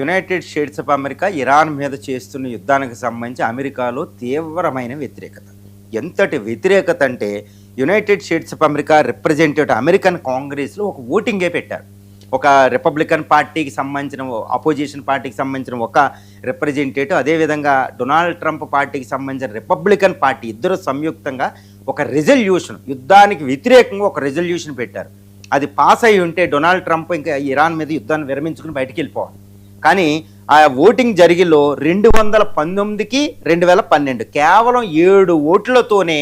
United states of America Iran మీద చేస్తున్న యుద్ధానికి సంబంధించి అమెరికాలో తీవ్రమైన వ్యతిరేకత. ఎంతటి వ్యతిరేకత అంటే United states of America representative American కాంగ్రెస్లో ఒక ఓటింగే పెట్టారు. ఒక రిపబ్లికన్ పార్టీకి సంబంధించిన అపోజిషన్ పార్టీకి సంబంధించిన ఒక రిప్రజెంటేటివ్, అదేవిధంగా డొనాల్డ్ ట్రంప్ పార్టీకి సంబంధించిన రిపబ్లికన్ పార్టీ ఇద్దరు సంయుక్తంగా ఒక రెజల్యూషన్, యుద్ధానికి వ్యతిరేకంగా ఒక రెజల్యూషన్ పెట్టారు. అది పాస్ అయి ఉంటే డొనాల్డ్ ట్రంప్ ఇంకా ఇరాన్ మీద యుద్ధాన్ని విరమించుకుని బయటికి వెళ్ళిపోవాలి. కానీ ఆ ఓటింగ్ జరిగిలో 219కి 2012 కేవలం 7 ఓట్లతోనే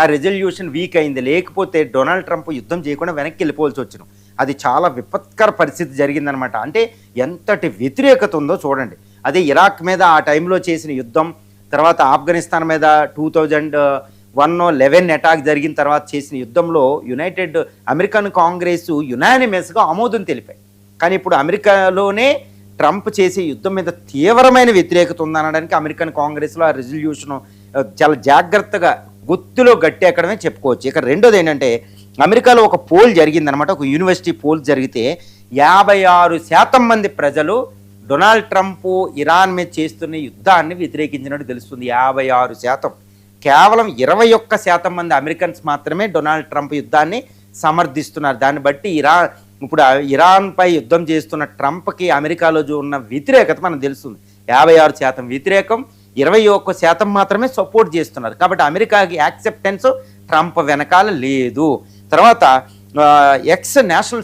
ఆ రెజల్యూషన్ వీక్ అయింది. లేకపోతే డొనాల్డ్ ట్రంప్ యుద్ధం చేయకుండా వెనక్కి వెళ్ళిపోవాల్సి వచ్చిన. అది చాలా విపత్కర పరిస్థితి జరిగిందనమాట. అంటే ఎంతటి వ్యతిరేకత ఉందో చూడండి. అదే ఇరాక్ మీద ఆ టైంలో చేసిన యుద్ధం, తర్వాత ఆఫ్ఘనిస్తాన్ మీద 2001-11 అటాక్ జరిగిన తర్వాత చేసిన యుద్ధంలో యునైటెడ్ అమెరికన్ కాంగ్రెస్ యునానిమస్గా ఆమోదం తెలిపాయి. కానీ ఇప్పుడు అమెరికాలోనే ట్రంప్ చేసే యుద్ధం మీద తీవ్రమైన వ్యతిరేకత ఉందనడానికి అమెరికన్ కాంగ్రెస్లో ఆ రెజల్యూషన్ చాలా జాగ్రత్తగా గుత్తులో గట్టి ఎక్కడమే చెప్పుకోవచ్చు. ఇక రెండోది ఏంటంటే అమెరికాలో ఒక పోల్ జరిగిందనమాట. ఒక యూనివర్సిటీ పోల్ జరిగితే 56% మంది ప్రజలు డొనాల్డ్ ట్రంప్ ఇరాన్ మీద చేస్తున్న యుద్ధాన్ని వ్యతిరేకించినట్టు తెలుస్తుంది. 56%. కేవలం 21% మంది అమెరికన్స్ మాత్రమే డొనాల్డ్ ట్రంప్ యుద్ధాన్ని సమర్థిస్తున్నారు. దాన్ని బట్టి ఇప్పుడు ఇరాన్పై యుద్ధం చేస్తున్న ట్రంప్కి అమెరికాలో ఉన్న వ్యతిరేకత మనకు తెలుస్తుంది. 56% వ్యతిరేకం, 21% మాత్రమే సపోర్ట్ చేస్తున్నారు. కాబట్టి అమెరికాకి యాక్సెప్టెన్స్ ట్రంప్ వెనకాల లేదు. తర్వాత ఎక్స్ నేషనల్